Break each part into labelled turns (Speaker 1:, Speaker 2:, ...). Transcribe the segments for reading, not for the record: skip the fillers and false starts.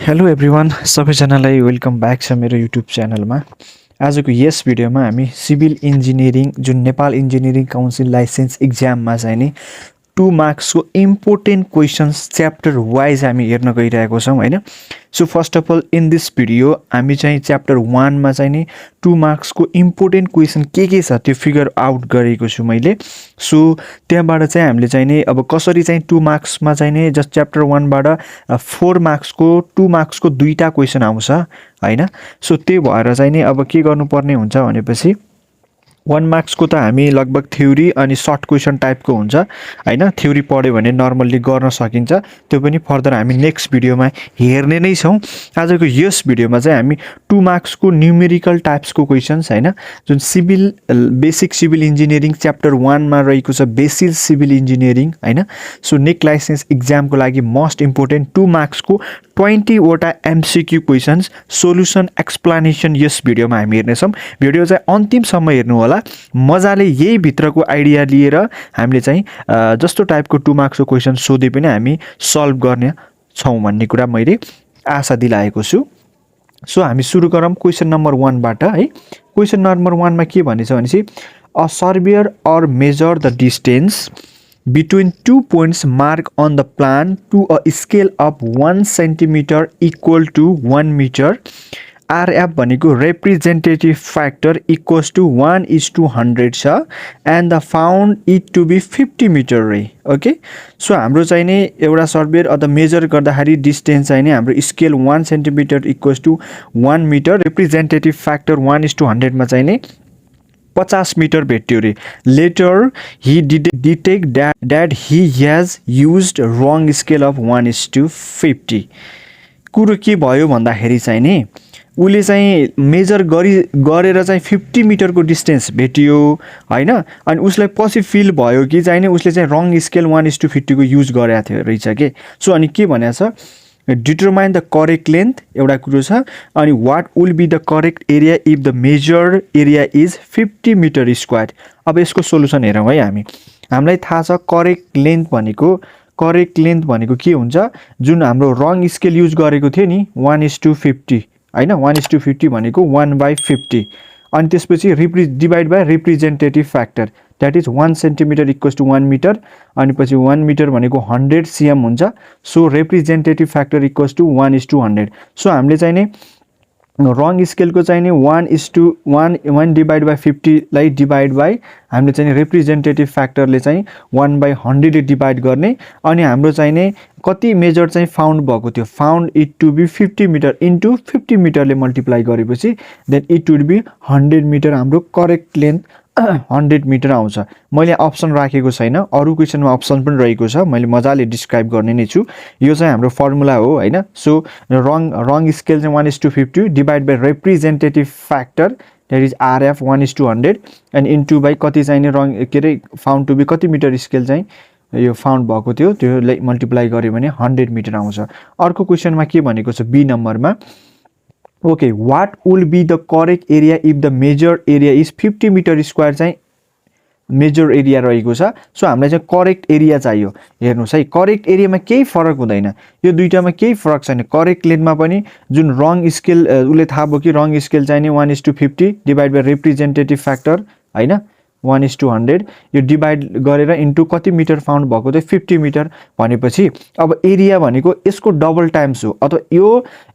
Speaker 1: Hello everyone सबैजनालाई welcome back छ मेरो युट्युब च्यानलमा। आजको यस भिडियोमा हामी सिभिल इन्जिनियरिङ जुन नेपाल इन्जिनियरिङ काउन्सिल लाइसेन्स इक्जाममा चाहिँ नि 2 मार्क्सको इम्पोर्टेन्ट क्वेसन्स च्याप्टर वाइज हामी हेर्न गइरहेको छौँ हैन। So first of all in this video हामी चाहिँ च्याप्टर 1 मा चाहिँ नि 2 मार्क्सको इम्पोर्टेन्ट क्वेसन के छ त्यो फिगर आउट गरेको छु मैले। सो त्यहाँबाट चाहिँ हामीले चाहिँ नि अब कसरी चाहिँ 2 मार्क्समा चाहिँ नि जस्ट च्याप्टर 1 बाट 4 मार्क्सको 2 मार्क्सको दुईटा क्वेसन आउँछ हैन। सो त्यही भएर चाहिँ नि अब के गर्नुपर्ने हुन्छ भनेपछि 1 मार्क्सको त हामी लगभग थ्योरी अनि सर्ट क्वेसन टाइपको हुन्छ हैन। थ्योरी पढ्यो भने नर्मल्ली गर्न सकिन्छ, त्यो पनि फर्दर हामी नेक्स्ट भिडियोमा हेर्ने नै छौँ। आजको यस भिडियोमा चाहिँ हामी 2 मार्क्सको न्यूमेरिकल टाइप्सको क्वेसन्स हैन, जुन civil basic civil engineering chapter 1 मा रहेको छ बेसिक सिभिल इन्जिनियरिङ हैन। सो नेक लाइसेन्स इक्जामको लागि मोस्ट इम्पोर्टेन्ट 2 मार्क्सको 20 वटा MCQ क्वेसन्स सोलुसन एक्सप्लेनेसन यस भिडियोमा हामी हेर्नेछौँ। भिडियो चाहिँ अन्तिमसम्म हेर्नु होला, मजाले यही भित्रको आइडिया लिएर हामीले चाहिँ जस्तो टाइपको 2 मार्क्सको क्वेसन सोधे पनि हामी सल्भ गर्ने छौँ भन्ने कुरा मैले आशा दिलाएको छु। सो हामी सुरु गरौँ क्वेसन नम्बर 1 बाट है। क्वेसन नम्बर 1 मा के भनेछ भनेपछि अ सर्वेयर और measure the distance between 2 points marked on the plan to a scale of 1 centimeter equal to 1 meter. RF भनेको representative factor equals to 1:100 छ and the found it to be 50 meter रे। Okay, so हाम्रो चाहिँ नि एउटा surveyor अथवा major गर्दाखेरि distance चाहिँ नि हाम्रो scale 1 centimetre equals to 1 metre, representative factor 1:100 मा चाहिँ नि 50 मिटर भेट्यो रे। Later he detect that he has used wrong scale of 1:50। कुरो के भयो भन्दाखेरि चाहिँ नि उसले चाहिँ मेजर गरेर चाहिँ 50 मिटरको डिस्टेन्स भेटियो हैन। अनि उसलाई पछि फिल भयो कि चाहिँ नि उसले चाहिँ रङ स्केल 1:50 को युज गरेको थियो रहेछ के। सो अनि के भनेको छ, डिटरमाइन द करेक्ट लेन्थ एउटा कुरो छ, अनि what will be the correct area if the measure area is 50 metre square. अब यसको सोलुसन हेरौँ है हामी। हामीलाई थाहा छ करेक्ट लेन्थ भनेको के हुन्छ, जुन हाम्रो रङ स्केल युज गरेको थियो नि 1:50 हैन। 1:50 भनेको 1/50 अनि त्यसपछि divide by representative factor that is 1 centimetre equals to 1 metre, अनि पछि 1 मिटर भनेको 100 cm हुन्छ। So representative factor equals to 1:100। So हामीले चाहिँ नि रङ स्केलको चाहिँ नि 1:1 डिभाइड बाई 50 लाई डिभाइड बाई हामीले चाहिँ रिप्रेजेन्टेटिभ फ्याक्टरले चाहिँ 1/100 ले डिभाइड गर्ने, अनि हाम्रो चाहिँ नि कति मेजर चाहिँ फाउन्ड भएको थियो, found it to be 50 metre into 50 मिटरले मल्टिप्लाई गरेपछि then it would be 100 metre. हाम्रो करेक्ट लेन्थ 100 मिटर आउँछ। मैले अप्सन राखेको छैन, अरू क्वेसनमा अप्सन पनि रहेको छ, मैले मजाले डिस्क्राइब गर्ने नै छु। यो चाहिँ हाम्रो फर्मुला हो हैन। सो रङ स्केल चाहिँ 1:50 divide by representative factor that is RF 1:100 and into by कति चाहिँ नि रङ के अरे फाउन्ड टु बी कति मिटर स्केल चाहिँ यो फाउन्ड भएको थियो त्योलाई मल्टिप्लाई गर्यो भने 100 मिटर आउँछ। अर्को क्वेसनमा के भनेको छ बी नम्बरमा, okay what will be the correct area if the measure area is 50 metre square चाहिँ मेजर एरिया रहेको छ। सो हामीलाई चाहिँ करेक्ट एरिया चाहियो। हेर्नुहोस् है, करेक्ट एरियामा केही फरक हुँदैन, यो दुईटामा केही फरक छैन। करेक्ट लेन्थमा पनि जुन रङ स्केल उसले थाहा भयो कि रङ स्केल चाहिँ नि 1:50 डिभाइड बाई रिप्रेजेन्टेटिभ फ्याक्टर हैन 1:100 यो डिभाइड गरेर इन्टु कति मिटर फाउन्ड भएको थियो 50 मिटर भनेपछि अब एरिया भनेको यसको डबल टाइम्स हो, अथवा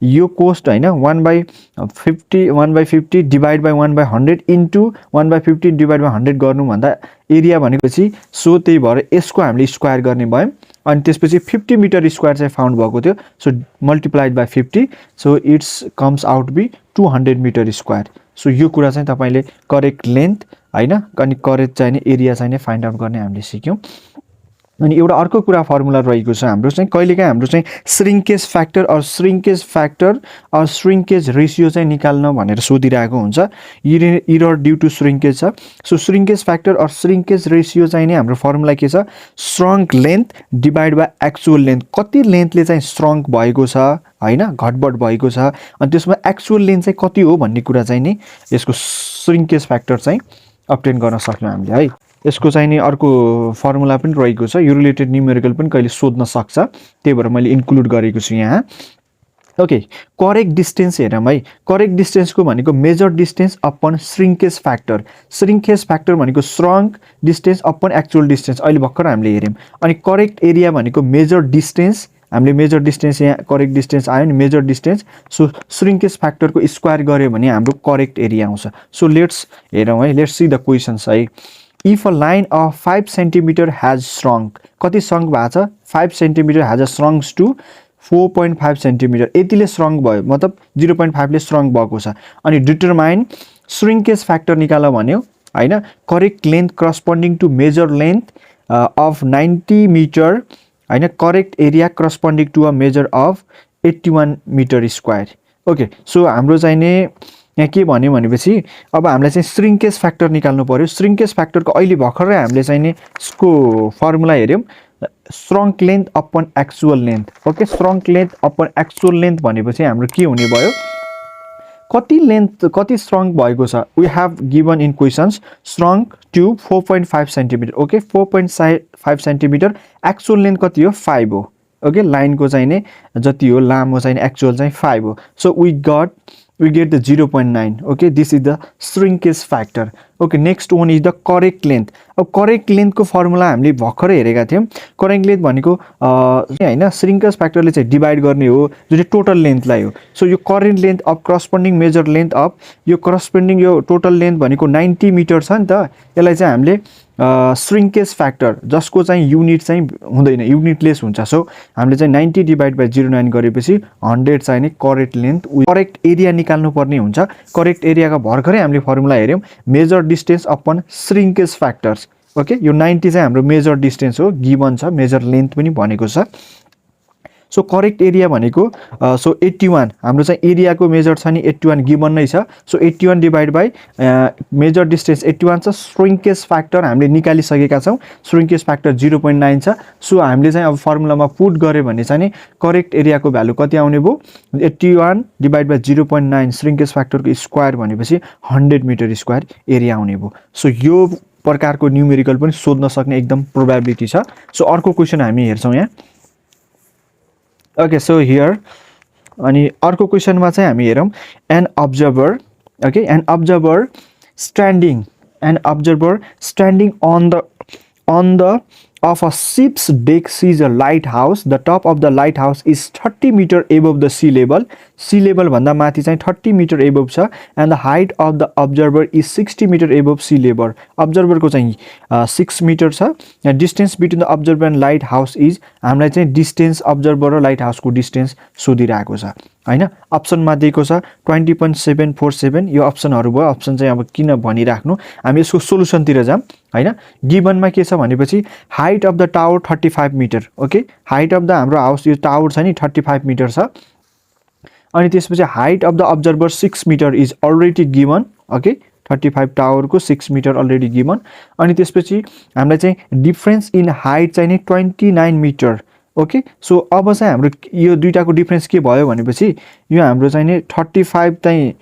Speaker 1: यो कोस्ट हैन 1/50 divide by 1/100 into 1/50 divide by 100 गर्नु भन्दा एरिया भनेपछि सो त्यही भएर यसको हामीले स्क्वायर गर्ने भयौँ, अनि त्यसपछि 50 मिटर स्क्वायर चाहिँ फाउन्ड भएको थियो। So multiplied by 50 so it's comes out be 200 metre square. So यो कुरा चाहिँ तपाईले करेक्ट लेन्थ हैन अनि करेक्ट चाहिँ एरिया चाहिँ फाइन्ड आउट गर्ने हामीले सिक्यौं। अनि एउटा अर्को कुरा फर्मुला रहेको छ हाम्रो चाहिँ कहिलेकाहीँ हाम्रो चाहिँ श्रिङ्केज फ्याक्टर अर श्रिङ्केज रेसियो चाहिँ निकाल्न भनेर सोधिरहेको हुन्छ। इरर ड्यू टु श्रिङ्केज छ। So shrinkage factor or shrinkage ratio चाहिँ नि हाम्रो फर्मुला के छ, shrunk length divide by actual length. कति लेन्थले चाहिँ स्ट्रङ्क भएको छ हैन घटबड भएको छ, अनि त्यसमा एक्चुअल लेन्थ चाहिँ कति हो भन्ने कुरा चाहिँ नि यसको श्रिङ्केज फ्याक्टर चाहिँ अब्टेन गर्न सक्छौँ हामीले है। यसको चाहिँ नि अर्को फर्मुला पनि रहेको छ, यो रिलेटेड न्यूमेरिकल पनि कहिले सोध्न सक्छ, त्यही भएर मैले इन्क्लुड गरेको छु यहाँ। ओके करेक्ट डिस्टेन्स हेरौँ है करेक्ट डिस्टेन्सको भनेको measured distance upon shrinkage factor भनेको shrunk distance upon actual distance अहिले भर्खर हामीले हेऱ्यौँ अनि करेक्ट एरिया भनेको मेजर डिस्टेन्स हामीले मेजर डिस्टेन्स यहाँ करेक्ट डिस्टेन्स आयो नि मेजर डिस्टेन्स सो श्रिङ्केज फ्याक्टरको स्क्वायर गऱ्यो भने हाम्रो करेक्ट एरिया आउँछ सो लेट्स हेरौँ है लेट्स सी द क्वेसन्स है if a line of 5 centimetre has shrunk कति श्रङ्क भएको छ 5 centimetre has a श्रङ्क्स to 4.5 centimetre यतिले श्रङ्क भयो मतलब 0.5 ले श्रङ्क भएको छ अनि डिटरमाइन श्रिङ्केज फ्याक्टर निकाल भन्यो हैन correct length corresponding to measured length of 90 metre हैन correct area corresponding to a measure of 81 metre square okay so हाम्रो चाहिने यहाँ के भन्यो भनेपछि अब हामीलाई चाहिँ श्रिङ्केज फ्याक्टर निकाल्नु पर्यो श्रिङ्केज फ्याक्टरको अहिले भर्खरै हामीले चाहिने यसको फर्मुला हेऱ्यौँ shrunk length upon actual length okay shrunk length upon actual length भनेपछि हाम्रो के हुने भयो कति लेन्थ कति श्रङ्क भएको छ we have given in questions shrunk to 4.5 centimetre okay 4.5 centimetre actual length कति हो 5 हो ओके लाइनको चाहिने जति हो लामो चाहिने एक्चुअल चाहिँ 5 हो so we get the 0.9 okay this is the shrinkage factor okay next one is the correct length अब करेक्ट लेन्थको फर्मुला हामीले भर्खरै हेरेका थियौं करेक्ट लेन्थ भनेको हैन श्रिङ्केज फ्याक्टरले चाहिँ डिवाइड गर्ने हो जुन चाहिँ टोटल लेन्थलाई हो सो यो correct length of corresponding measure length of यो करस्पोन्डिङ यो टोटल लेन्थ भनेको 90 मिटर छ नि त यसलाई चाहिँ हामीले श्रिङ्केज फ्याक्टर जसको चाहिँ युनिट चाहिँ हुँदैन युनिटलेस हुन्छ सो हामीले चाहिँ 90 डिवाइड बाइ 0.9 गरेपछि 100 चाहिने करेक्ट लेन्थ करेक्ट एरिया निकाल्नु पर्ने हुन्छ करेक्ट एरियाको भर्खरै हामीले फर्मुला हेर्यौं measured distance upon shrinkage factors okay यो 90 चाहिँ हाम्रो मेजर डिस्टेन्स हो गिभन छ मेजर लेन्थ पनि भनेको छ सो करेक्ट एरिया भनेको सो 81 हाम्रो चाहिँ एरियाको मेजर छ नि 81 गिभन नै छ so 81 divide by measure distance 81 छ श्रिङ्केज फ्याक्टर हामीले निकालिसकेका छौं श्रिङ्केज फ्याक्टर 0.9 छ सो हामीले चाहिँ अब फर्मुलामा पुट गरे भने चाहिँ नि करेक्ट एरियाको भ्यालु कति आउने भो 81 डिवाइड बाइ 0.9 श्रिङ्केज फ्याक्टरको स्क्वायर भनेपछि 100 मिटर स्क्वायर एरिया आउने भो सो यो प्रकारको न्यूमेरिकल पनि सोध्न सक्ने एकदम प्रोबेबिलिटी छ सो अर्को क्वेशन हामी हेर्छौं यहाँ okay so here अनि अर्को क्वेशनमा चाहिँ हामी हेरौं an observer okay an observer standing on the of a ship's deck sees a lighthouse the top of the lighthouse is 30 meter above the sea level भन्दा माथि चाहिँ 30 meter above छ and the height of the observer is 60 meter above sea level observer को चाहिँ 6 meter छ and distance between the observer and lighthouse is हामीलाई चाहिँ distance observer र lighthouse को distance सोधिरहेको छ हैन अप्सनमा दिएको छ 20.747 यो अप्सनहरु भयो अप्सन चाहिँ अब किन भनिराख्नु हामी यसको सोलुसन तिर जाम हैन गिभनमा के छ भनेपछि height of the tower 35 metre okay height of the हाम्रो हाउस यो टावर छ नि 35 मिटर छ अनि त्यसपछि height of the observer 6 metre is already given okay 35 tower को 6 मिटर अलरेडी गिभन अनि त्यसपछि हामीलाई चाहिँ डिफरेन्स इन हाइट चाहिँ नि 29 मिटर ओके सो अब चाहिँ हाम्रो यो दुईटाको डिफरेन्स के भयो भनेपछि यो हाम्रो चाहिँ नि 35 चाहिँ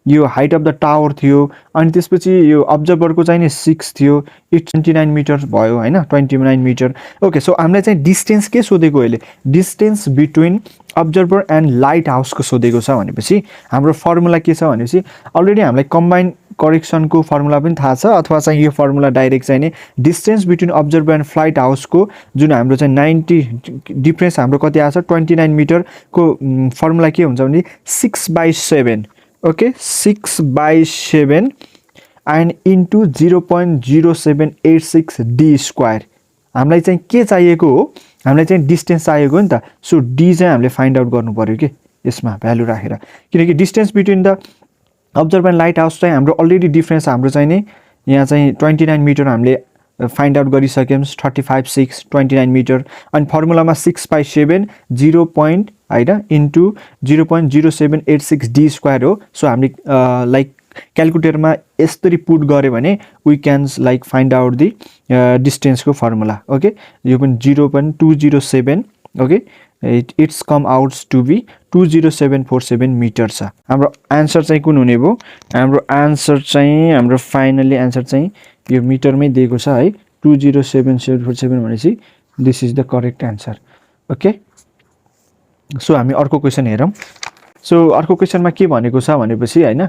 Speaker 1: यो हाइट अफ द टावर थियो अनि त्यसपछि यो अब्जर्भरको चाहिँ नि 6 थियो इट 29 मिटर भयो हैन 29 मिटर ओके सो हामीलाई चाहिँ डिस्टेन्स के सोधेको अहिले distance between observer and light house को सोधेको छ भनेपछि हाम्रो फर्मुला के छ भनेपछि अलरेडी हामीलाई कम्बाइन करेक्सन को फर्मुला पनि थाहा छ अथवा चाहिँ यो फर्मुला डाइरेक्ट चाहिँ नि distance between observer and flight house को जुन हाम्रो चाहिँ 90 डिफरेन्स हाम्रो कति आछ 29 मिटर को फर्मुला के हुन्छ भने 6/7 okay 6/7 and into 0.0786 d square हामीलाई चाहिँ के चाहिएको हो हामीलाई चाहिँ डिस्टेन्स चाहिएको हो नि त सो d चाहिँ हामीले फाइन्ड आउट गर्नु पर्यो के यसमा भ्यालु राखेर किनकि distance between the observer and light house चाहिँ हाम्रो अलरेडी डिफरेन्स हाम्रो चाहिँ नि यहाँ चाहिँ 29 मिटर हामीले फाइन्ड आउट गरिसक्यौं 35 6 29 मिटर अनि फर्मुलामा 6/7 0. हैन इन्टु 0.0786 d स्क्वायर हो सो हामीले लाइक क्याल्कुलेटरमा यसरी पुट गरे भने we can like find out the distance को फर्मुला ओके यो पनि 0.207 okay it's come outs to be 20747 metre छ हाम्रो आन्सर चाहिँ कुन हुने भो हाम्रो आन्सर चाहिँ हाम्रो फाइनली आन्सर चाहिँ यो मिटरमै दिएको छ है 20747 भनेपछि this is the correct answer okay so हामी अर्को क्वेशन हेरौं सो अर्को क्वेसनमा के भनेको छ भनेपछि हैन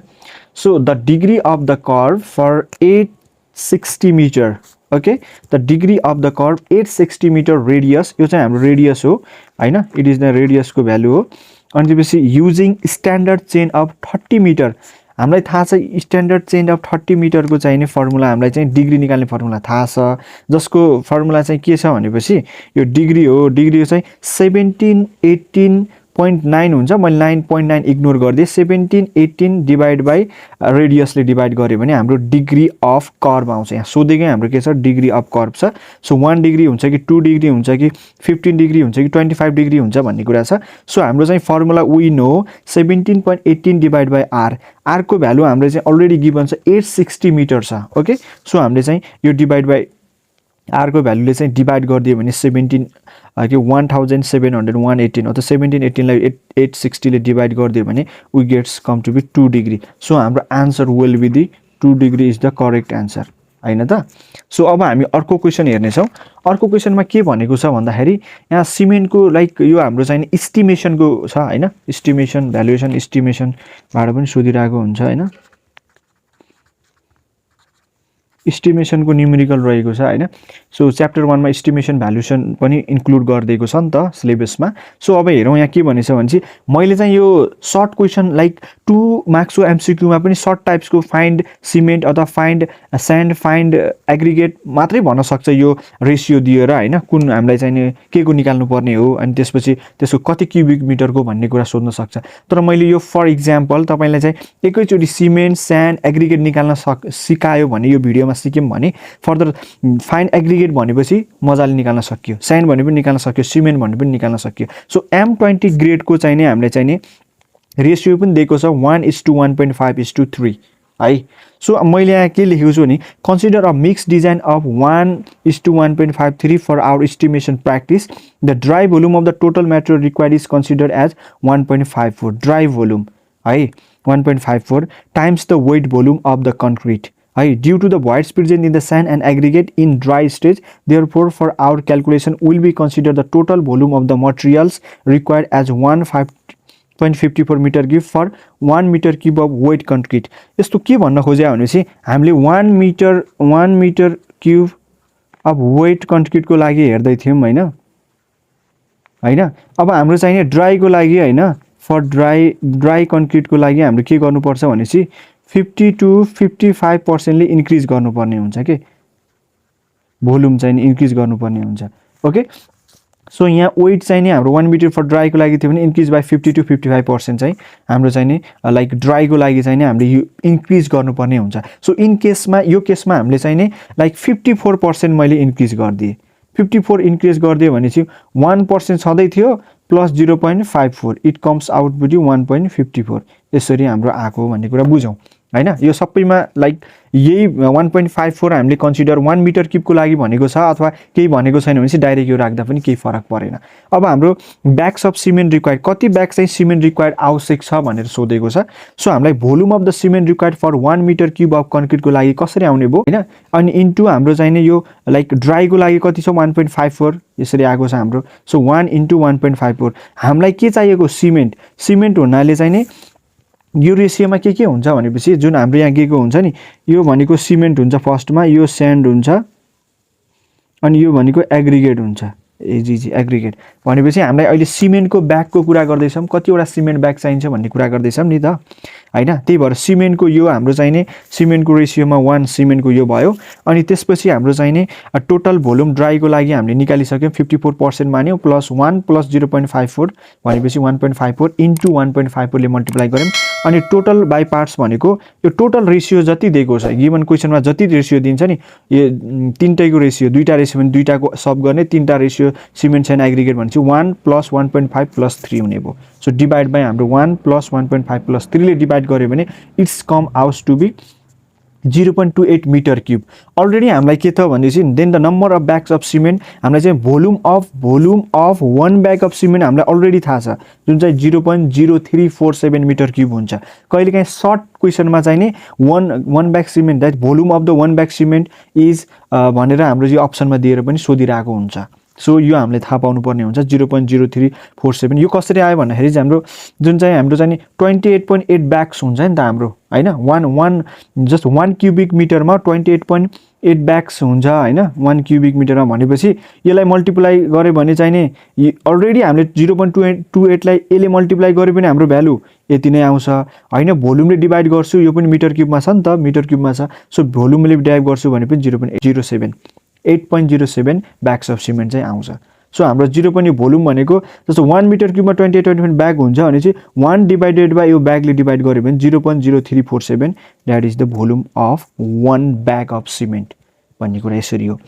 Speaker 1: so the degree of the curve for 860 metre okay the degree of the curve 860 metre radius यो चाहिँ हाम्रो रेडियस हो हैन इट इज द रेडियस को भ्यालु हो अनि त्यसपछि using standard chain of 30 metre हामीलाई थाहा छ स्ट्यान्डर्ड चेन अफ 30 मिटर को चाहिने फर्मुला हामीलाई चाहिँ डिग्री निकाल्ने फर्मुला थाहा छ जसको फर्मुला चाहिँ के छ भनेपछि यो डिग्री हो चाहिँ 1718.9 हुन्छ मैले 9.9 इग्नोर गर्दिए 1718 डिवाइड बाइ रेडियसले डिवाइड गर्यो भने हाम्रो डिग्री अफ कर्व आउँछ यहाँ सोधेकै हाम्रो के छ डिग्री अफ कर्व छ सो 1 डिग्री हुन्छ कि 2 डिग्री हुन्छ कि 15 डिग्री हुन्छ कि 25 डिग्री हुन्छ भन्ने कुरा छ सो हाम्रो चाहिँ formula we know 17.18 divide by R R को भ्यालु हाम्रो चाहिँ अलरेडी गिभन छ 860 मिटर छ ओके सो हामीले चाहिँ यो डिवाइड बाइ आर को भ्यालुले चाहिँ डिवाइड गरिदियो भने 17,118 अथवा 1718 लाई 860 ले डिवाइड गरिदियो भने we gets come to be 2 degree so हाम्रो answer will be the 2 degree is the correct answer हैन त सो अब हामी अर्को क्वेशन हेर्ने छौं अर्को क्वेशनमा के भनेको छ भन्दाखेरि यहाँ सिमेन्टको लाइक यो हाम्रो चाहिँ एस्टिमेशनको छ हैन एस्टिमेशन भ्यालुएसन एस्टिमेशन भाडा पनि सोधिरहेको हुन्छ हैन एस्टिमेशन को न्यूमेरिकल रहेको छ हैन सो च्याप्टर 1 मा एस्टिमेशन भ्यालुएसन पनि इन्क्लुड गर्दिएको छ नि त सिलेबसमा सो अब हेरौं यहाँ के भनेछ भने मैले चाहिँ यो सर्ट क्वेशन लाइक 2 मार्क्स को एमसीक्यू मा पनि सर्ट टाइप्स को फाइन्ड सिमेन्ट अथवा फाइन्ड स्यान्ड फाइन्ड एग्रिगेट मात्रै भन्न सक्छ यो रेशियो दिएर हैन कुन हामीलाई चाहिँ के को निकाल्नु पर्ने हो अनि त्यसपछि त्यसको कति क्युबिक मिटरको भन्ने कुरा सोध्न सक्छ तर मैले यो फर एक्जाम्पल तपाईलाई चाहिँ एकैचोटी सिमेन्ट स्यान्ड एग्रिगेट निकाल्न सिकायो भने यो भिडियोमा सिक्यौं भने फर्दर फाइन्ड एग्रिगेट भनेपछि मजाले निकाल्न सकियो स्यान्ड भने पनि निकाल्न सकियो सिमेन्ट भने पनि निकाल्न सकियो सो M20 ग्रेड को चाहिँ नि हामीले चाहिँ नि रेशियो पनि दिएको छ 1:1.5:3 है सो मैले यहाँ के लेखेको छु भने consider a mix design of 1:1.53 for our estimation practice the dry volume of the total material required is considered as 1.54 dry volume है 1.54 times the wet volume of the concrete due to the voids present in the sand and aggregate in dry stage therefore for our calculation will be consider the total volume of the materials required as 1.54 meter cube for 1 meter cube of wet concrete यस्तो के भन्न खोजे भनेपछि हामीले 1 metre cube अब weight concrete को लागि हेर्दै थियौं हैन अब हाम्रो चाहिने ड्राई को लागि हैन फर ड्राई कंक्रीट को लागि हामीले के गर्नुपर्छ भनेपछि 50 to 55% ले इन्क्रिज गर्नुपर्ने हुन्छ के भोल्युम चाहिँ इन्क्रिज गर्नुपर्ने हुन्छ ओके सो यहाँ वेट चाहिँ नि हाम्रो 1 मिटर फर ड्राई को लागि थियो भने इन्क्रिज बाइ 50 to 55% चाहिँ हाम्रो चाहिँ नि लाइक ड्राई को लागि चाहिँ नि हामीले इन्क्रिज गर्नुपर्ने हुन्छ सो इन केसमा यो केसमा हामीले चाहिँ नि लाइक 54% मैले इन्क्रिज गर्दिए 54 इन्क्रिज गर्दिए भनेपछि 1% छँदै थियो plus 0.54 it comes out to 1.54 यसरी हाम्रो आको भन्ने कुरा बुझौं हैन यो सबैमा लाइक यही 1.54 हामीले कन्सिडर 1 मिटर क्यूब को लागि भनेको छ अथवा केही भनेको छैन भनेपछि डाइरेक्ट यो राख्दा पनि केही फरक परेन अब हाम्रो ब्याग्स अफ सिमेन्ट रिक्वायर्ड कति ब्याग चाहिँ सिमेन्ट रिक्वायर्ड आवश्यक छ भनेर सोधेको छ सो हामीलाई volume of the cement required for 1 metre cube of concrete को लागि कसरी आउने भो हैन अनि इन्टु हाम्रो चाहिने यो लाइक ड्राई को लागि कति छ 1.54 यसरी आएको छ हाम्रो सो 1 into 1.54 हामीलाई के चाहिएको सिमेन्ट हुनाले चाहिने यो रेशियोमा के हुन्छ भनेपछि जुन हाम्रो यहाँ गेको हुन्छ नि यो भनेको सिमेन्ट हुन्छ फर्स्टमा यो स्यान्ड हुन्छ अनि यो भनेको एग्रिगेट हुन्छ एजीजी एग्रिगेट भनेपछि हामीलाई अहिले सिमेन्टको ब्यागको कुरा गर्दै छौं कतिवटा सिमेन्ट ब्याग चाहिन्छ भन्ने कुरा गर्दै छौं नि त हैन त्यही भएर सिमेन्टको यो हाम्रो चाहिने सिमेन्टको रेशियोमा 1 सिमेन्टको यो भयो अनि त्यसपछि हाम्रो चाहिने टोटल भोल्युम ड्राई को लागि हामीले निकालिसक्यौं 54% मान्यौ प्लस 1 प्लस 0.54 भनेपछि 1.54 इन्टु 1.54 ले मल्टिप्लाई गर्यौं अनि टोटल बाइ पार्ट्स भनेको यो टोटल रेशियो जति दिएको छ गिवन क्वेशनमा जति रेशियो दिन्छ नि यो तीनटैको रेशियो दुईटा रेशियो भने दुईटाको सब गर्ने तीनटा रेशियो सिमेन्ट एन्ड एग्रिगेट भनेपछि 1 प्लस 1.5 प्लस 3 हुने भो सो डिवाइड बाइ हाम्रो 1 प्लस 1.5 प्लस 3 ले डिवाइड गर्यो भने it's come out to be 0.28 metre cube already हामीलाई के छ भनेपछि then the number of bags of cement हामीलाई चाहिँ volume of 1 bag of cement हामीलाई अलरेडी थाहा छ जुन चाहिँ 0.0347 मिटर क्यूब हुन्छ कहिलेकाहीँ सर्ट क्वेशनमा चाहिँ नि 1 bag cement that volume of the 1 bag cement is भनेर हाम्रो यो अप्सनमा दिएर पनि सोधिरहेको हुन्छ सो यो हामीले थाहा पाउनुपर्ने हुन्छ 0.0347 यो कसरी आयो भन्दाखेरि चाहिँ हाम्रो जुन चाहिँ हाम्रो चाहिँ 28.8 ब्याग्स हुन्छ नि त हाम्रो हैन 1 क्युबिक मिटरमा 28.8 ब्याग्स हुन्छ हैन 1 क्युबिक मिटरमा भनेपछि यसलाई मल्टिप्लाई गरे भने चाहिँ नि अलरेडी हामीले 0.28 लाई यसले मल्टिप्लाई गरे पनि हाम्रो भ्यालु यति नै आउँछ हैन भोल्युमले डिभाइड गर्छु यो पनि मिटर क्युबमा छ नि त मिटर क्युबमा छ सो भोल्युमले डिभाइड गर्छु भने पनि 8.07 ब्याग्स अफ सिमेन्ट चाहिँ आउँछ सो हाम्रो 0 पनि भोल्युम भनेको जस्तो 1 मिटर क्युबमा 28.8 ब्याग हुन्छ भने चाहिँ 1 डिभाइडेड बाइ यो ब्यागले डिभाइड गर्यो भने 0.0347 that is the volume of 1 bag of cement भन्ने कुरा यसरी हो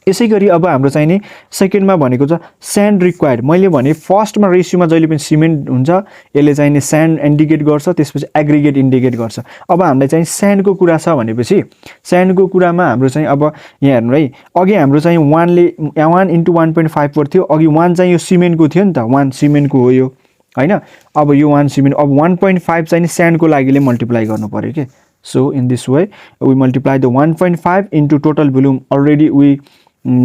Speaker 1: यसैगरी अब हाम्रो चाहिँ नि सेकेन्डमा भनेको छ स्यान्ड रिक्वायर्ड मैले भने फर्स्टमा रेसियोमा जहिले पनि सिमेन्ट हुन्छ यसले चाहिँ नि स्यान्ड इन्डिकेट गर्छ त्यसपछि एग्रिगेट इन्डिकेट गर्छ अब हामीलाई चाहिँ स्यान्डको कुरा छ भनेपछि स्यान्डको कुरामा हाम्रो चाहिँ अब यहाँ हेर्नु है अघि हाम्रो चाहिँ 1 ले 1 * 1.54 थियो अघि 1 चाहिँ यो सिमेन्टको थियो नि त 1 सिमेन्टको हो यो हैन अब यो 1 सिमेन्ट अब 1.5 चाहिँ नि स्यान्डको लागिले मल्टिप्लाई गर्नु पर्यो के so in this way we multiply the 1.5 into total volume already we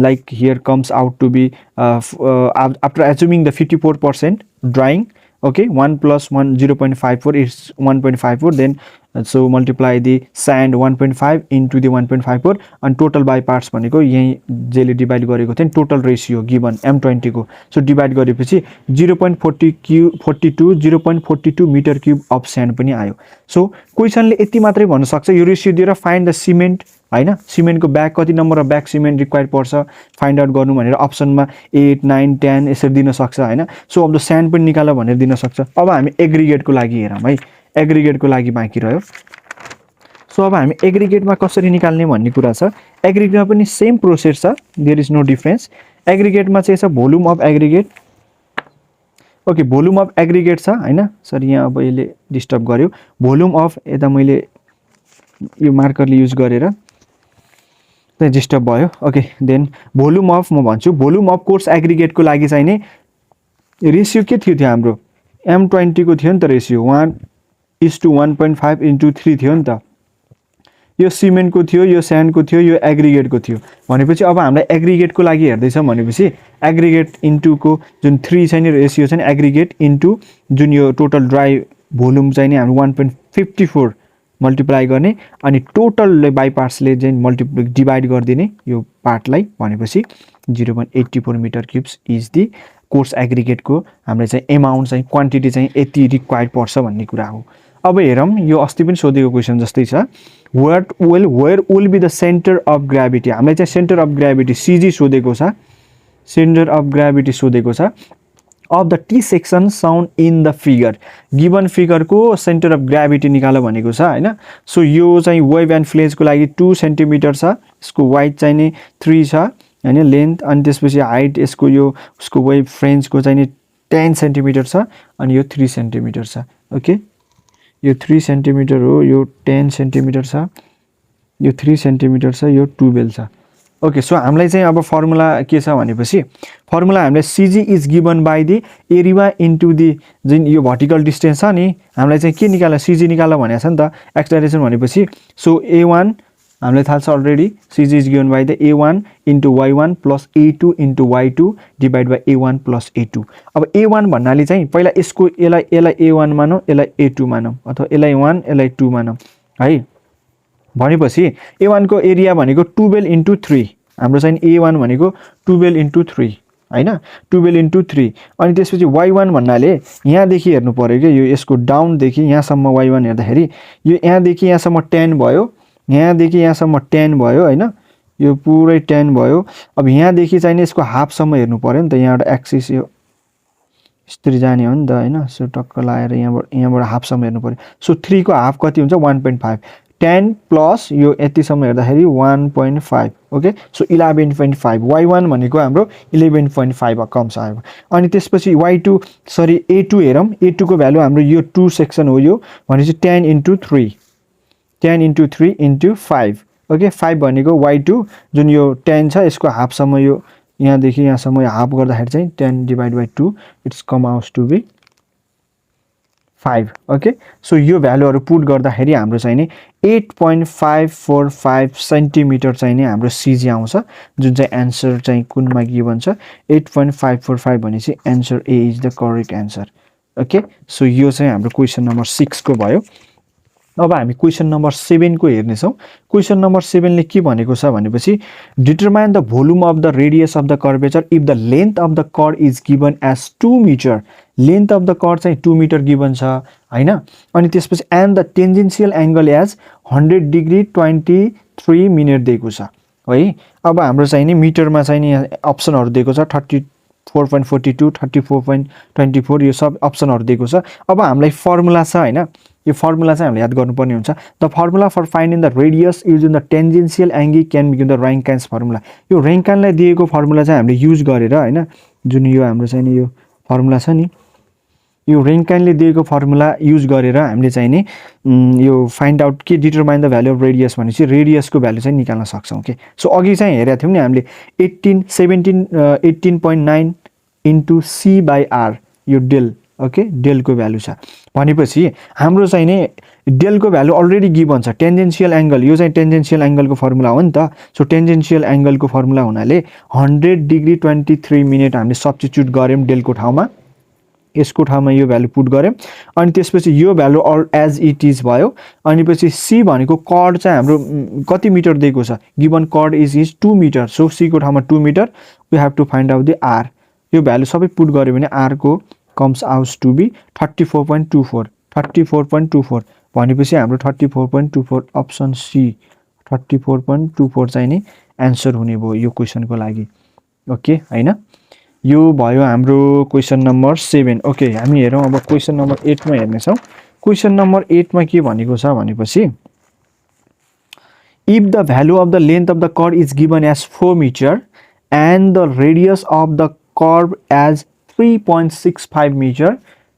Speaker 1: like here comes out to be after assuming the 54% drying okay 1 + 1 0.54 is 1.54 then so multiply the sand 1.5 into the 1.54 and total by parts भनेको यही जेले divide गरेको थियो total ratio given m20 को so divide गरेपछि 0.42 metre cube of sand पनि आयो so क्वेशनले यति मात्रै भन्न सक्छ यो रेशियो दिएर फाइन्ड द सिमेन्ट हैन सिमेन्टको ब्याग कति number of bag cement required पर्छ फाइन्ड आउट गर्नु भनेर अप्सनमा 8 9 10 यसरी दिन सक्छ हैन सो अब द स्यान्ड पनि निकाल भनेर दिन सक्छ अब हामी एग्रिगेटको लागि हेरौँ है एग्रिगेटको लागि बाँकी रह्यो सो अब हामी एग्रिगेटमा कसरी निकाल्ने भन्ने कुरा छ एग्रिगेटमा पनि सेम प्रोसेस छ देयर इज नो डिफरेन्स एग्रिगेटमा चाहिँ छ volume of aggregate okay volume of aggregate छ हैन सर यहाँ अब यसले डिस्टर्ब गर्यो भोल्युम अफ यता मैले यो मार्करले युज गरेर चाहिँ डिस्टर्ब भयो ओके देन भोल्युम अफ म भन्छु भोल्युम अफ कोर्स एग्रिगेटको लागि चाहिँ नि रेशियो के थियो हाम्रो m20 को थियो नि त रेशियो 1:1.5 * 3 थियो नि त यो सिमेन्टको थियो यो स्यान्डको थियो यो एग्रिगेटको थियो भनेपछि अब हामीलाई एग्रिगेटको लागि हेर्दैछ भनेपछि एग्रिगेट इन्टु को जुन 3 छ नि रेशियो छ नि एग्रिगेट इन्टु जुन यो टोटल ड्राई भोल्युम चाहिँ नि हामी 1.54 मल्टिप्लाई गर्ने अनि टोटल बाइ पार्ट्सले चाहिँ डिभाइड गरिदिने यो पार्टलाई भनेपछि 0.84 metre cubes is the coarse एग्रिगेटको हामीले चाहिँ एमाउन्ट चाहिँ क्वान्टिटी चाहिँ यति रिक्वायर्ड पर्छ भन्ने कुरा हो अब हेरौँ यो अस्ति पनि सोधेको क्वेसन जस्तै छ where will be the centre of gravity हामीलाई चाहिँ सेन्टर अफ ग्राभिटी सीजी सोधेको छ सेन्टर अफ ग्राभिटी सोधेको छ of the T section shown in the figure given figure को center of gravity निकाल भनेको छ हैन सो यो चाहिँ वेभ एन्ड फ्लेज को लागि 2 सेन्टिमिटर छ यसको वाइड चाहिँ नि 3 छ हैन लेन्थ अनि त्यसपछि हाइट यसको यो उसको वेभ फ्रेन्ज को चाहिँ नि 10 सेन्टिमिटर छ अनि यो 3 सेन्टिमिटर छ ओके यो 3 सेन्टिमिटर हो यो 10 सेन्टिमिटर छ यो 3 सेन्टिमिटर छ यो 12 छ ओके सो हामीलाई चाहिँ अब फर्मुला के छ भनेपछि फर्मुला हामीलाई CG is given by the area into the जुन यो भर्टिकल डिस्टेन्स छ नि हामीलाई चाहिँ के निकाल्न सीजी निकाल्न भनेको छ नि त एक्स डाइरेक्सन भनेपछि सो a1 हामीलाई थाहा छ already CG is given by the a1 into y1 plus a2 into y2 divide by a1 plus a2 अब a1 भन्नाले चाहिँ पहिला यसको यसलाई a1 मानौँ यसलाई a2 मानौँ अथवा यसलाई 1 यसलाई 2 मानौँ है भनेपछि a1 को एरिया भनेको 12 इन्टु 3 हाम्रो चाहिँ a1 भनेको 12 इन्टु 3 हैन 12 इन्टु 3 अनि त्यसपछि y1 भन्नाले यहाँदेखि हेर्नु पर्यो के यो यसको डाउन देखि यहाँसम्म y1 हेर्दाखेरि यो यहाँदेखि यहाँसम्म 10 भयो यहाँदेखि यहाँसम्म 10 भयो हैन यो पुरै 10 भयो अब यहाँदेखि चाहिँ यसको हाफसम्म हेर्नु पर्यो नि त यहाँबाट एक्सिस यो यसरी जाने हो नि त हैन सो टक्क लाएर यहाँबाट हाफसम्म हेर्नु पर्यो सो 3 को हाफ कति हुन्छ 1.5 10 प्लस यो यतिसम्म हेर्दाखेरि 1.5 ओके सो 11.5 y1 भनेको हाम्रो 11.5 कम्स आयो अनि त्यसपछि y2 सरी a2 हेरौँ a2 को भ्यालु हाम्रो यो 2 सेक्सन हो यो भनेपछि 10 इन्टु 3 10 इन्टु 3 इन्टु 5 ओके 5 भनेको y2 जुन यो 10 छ यसको हाफसम्म यो यहाँदेखि यहाँसम्म हाफ गर्दाखेरि चाहिँ 10 divide by 2 it's come outs to be 5 okay so यो भ्यालुहरु पुट गर्दाखेरि हाम्रो चाहिँ नि 8.545 सेन्टिमिटर चाहिँ नि हाम्रो सीजी आउँछ जुन चाहिँ आन्सर चाहिँ कुनमा गिभन छ 8.545 भनेपछि answer A is the correct answer okay so यो चाहिँ हाम्रो क्वेशन नम्बर 6 को भयो अब हामी क्वेशन नम्बर 7 को हेर्ने छौं क्वेशन नम्बर 7 ले के भनेको छ भनेपछि determine the volume of the radius of the curvature if the length of the chord is given as 2 metre length of the chord चाहिँ 2 मिटर गिवन छ हैन अनि त्यसपछि end the tangential angle as 100 degree 23 minute दिएको छ है अब हाम्रो चाहिँ नि मिटरमा चाहिँ नि अप्सनहरु दिएको छ 34.42 34.24 यो सब अप्सनहरु दिएको छ अब हामीलाई फर्मुला छ हैन यो फर्मुला चाहिँ हामीले याद गर्नुपर्ने हुन्छ the formula for finding the radius using the tangential angle can be the Rankine's formula यो रैंकानलाई दिएको फर्मुला चाहिँ हामीले युज गरेर हैन जुन यो हाम्रो चाहिँ नि यो फर्मुला छ नि यो रैंकानले दिएको फर्मुला युज गरेर हामीले चाहिँ नि यो फाइन्ड आउट के determine the value of radius भनेपछि रेडियसको भ्यालु चाहिँ निकाल्न सक्छौं के सो अघि चाहिँ हेरेका थियौं नि हामीले 18.9 इन्टु c बाइ r यो डेल ओके डेल को भ्यालु छ भनेपछि हाम्रो चाहिँ नि डेल को भ्यालु अलरेडी गिभन छ टेन्जेन्शियल एंगल यो चाहिँ टेन्जेन्शियल एंगल को फर्मुला हो नि त सो टेन्जेन्शियल एंगल को फर्मुला हुनाले 100 डिग्री 23 मिनेट हामीले सब्स्टिट्युट गर्यौं डेल को ठाउँमा यसको ठाउँमा यो भ्यालु पुट गर्यौं अनि त्यसपछि यो value all as it is भयो अनि पछि c भनेको कर्ड चाहिँ हाम्रो कति मिटर दिएको छ given chord is 2 metre so c को ठाउँमा 2 metre we have to find out the r यो भ्यालु सबै पुट गर्यो भने r को comes out to be 34.24 भनेपछि हाम्रो 34.24 अप्सन सी 34.24 चाहिँ नि आन्सर हुने भयो यो क्वेशनको लागि ओके हैन यो भयो हाम्रो क्वेशन नम्बर 7 ओके हामी हेरौं अब क्वेशन नम्बर 8 मा हेर्ने छौं क्वेशन नम्बर 8 मा के भनेको छ भनेपछि if the value of the length of the chord is given as 4 meter and the radius of the curve as 3.65 meter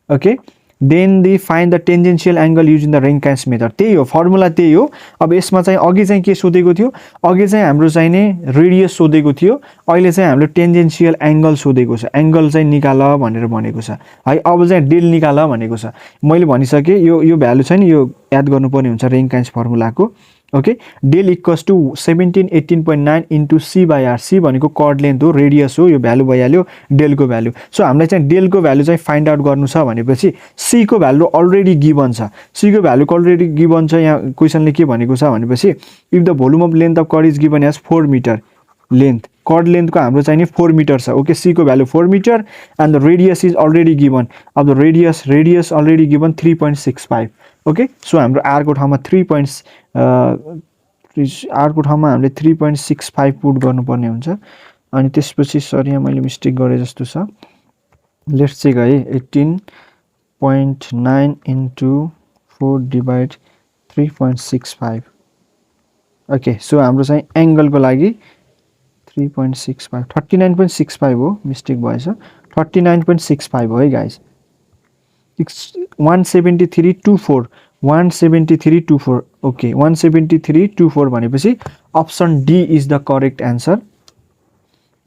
Speaker 1: okay then they find the tangential angle using the Rankines method त्यही हो formula त्यही हो अब यसमा चाहिँ अघि चाहिँ के सोधेको थियो अघि चाहिँ हाम्रो चाहिँ नि रेडियस सोधेको थियो अहिले चाहिँ हामीले टेन्जेन्शियल एंगल सोधेको छ एंगल चाहिँ निकाल भनेर भनेको छ है अब चाहिँ डेल निकाल भनेको छ मैले भनिसके यो भ्यालु चाहिँ नि यो याद गर्नुपर्ने हुन्छ Rankines फर्मुलाको okay del equals to 17 into c by r c भनेको कर्ड लेन्थ हो रेडियस हो यो भ्यालु भइहाल्यो डेल को भ्यालु सो हामीलाई चाहिँ डेल को भ्यालु चाहिँ फाइन्ड आउट गर्नु छ भनेपछि c को भ्यालु अलरेडी गिभन छ c को भ्यालु अलरेडी गिभन छ यहाँ क्वेशनले के भनेको छ भनेपछि if the volume of length of chord is given as 4 metre length chord length को हाम्रो चाहिँ नि 4 मिटर छ ओके c को value 4 metre and the radius is already given अब the radius already given 3.65 okay so हाम्रो r को ठाउँमा r को ठाउँमा हामीले 3.65 पुट गर्नुपर्ने हुन्छ अनि त्यसपछि सरी यहाँ मैले मिस्टेक गरे जस्तो छ लेट्स चेक है 18.9 इन्टु 4 डिवाइड 3.65 ओके सो हाम्रो चाहिँ एंगल को लागि 3.65 39.65 हो मिस्टेक भएछ 39.65 हो है गाइस 173.24 173.24 ओके 173.24 भनेपछि option D is the correct answer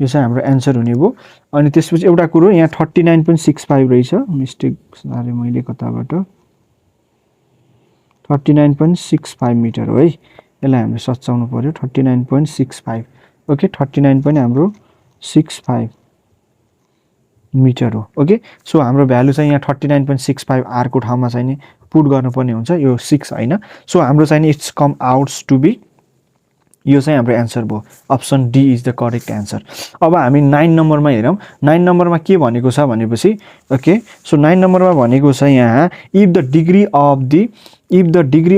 Speaker 1: यो चाहिँ हाम्रो आन्सर हुने भयो अनि त्यसपछि एउटा कुरो यहाँ 39.65 रहेछ मिस्टेक गरे मैले कताबाट 39.65 मिटर हो है यसलाई हामीले सच्याउनु पर्यो 39.65 ओके 39 पनि हाम्रो 65 मिटर हो ओके सो हाम्रो भ्यालु चाहिँ यहाँ 39.65 r को ठाउँमा चाहिँ नि पुट गर्नुपर्ने हुन्छ यो 6 हैन सो हाम्रो चाहिँ नि it's come outs to be यो चाहिँ हाम्रो आन्सर भयो option D is the correct answer अब हामी 9 नम्बरमा हेरौं 9 नम्बरमा के भनेको छ भनेपछि ओके सो 9 नम्बरमा भनेको छ यहाँ if the degree